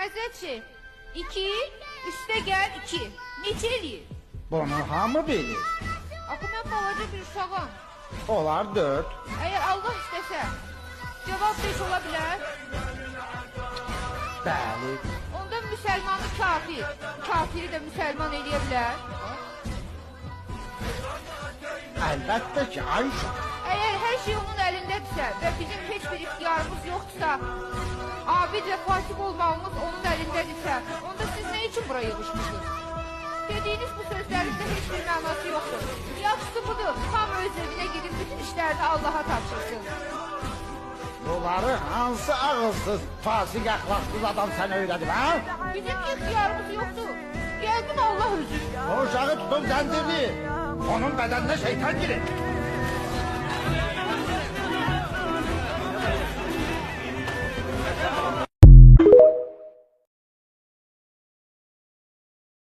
Hazretçi, 2, üste gel 2. Neçə eləyir? Bunu hamı bilir. Axı mən balaca bir uşağım. Olar 4. Əgər Allah istəsə, cavab 5 ola bilər. Bəli. Onda müsəlmanı kafir, kafiri də müsəlman eləyə bilər. Əlbəttə ki, Ayşə. Əgər hər şey onun əlindədirsə və bizim heç bir ixtiyarımız yoxdursa, abid və fasik olmağımız onun əlindədirsə, onda siz nə üçün bura yığışmışsınız? Dediyiniz bu sözlərin də heç bir mənası yoxdur. Yaxşısı budur, tam öz evinə gidib bütün işlərini Allaha tapşırsın. Bunları hansı ağılsız, fasik əxlaqsız adam sənə öyrədib, ha? Bizim ixtiyarımız yoxdur. Gəldim Allah özü. O uşağı tutun zəncirli. Onun bədəninə şeytan girir.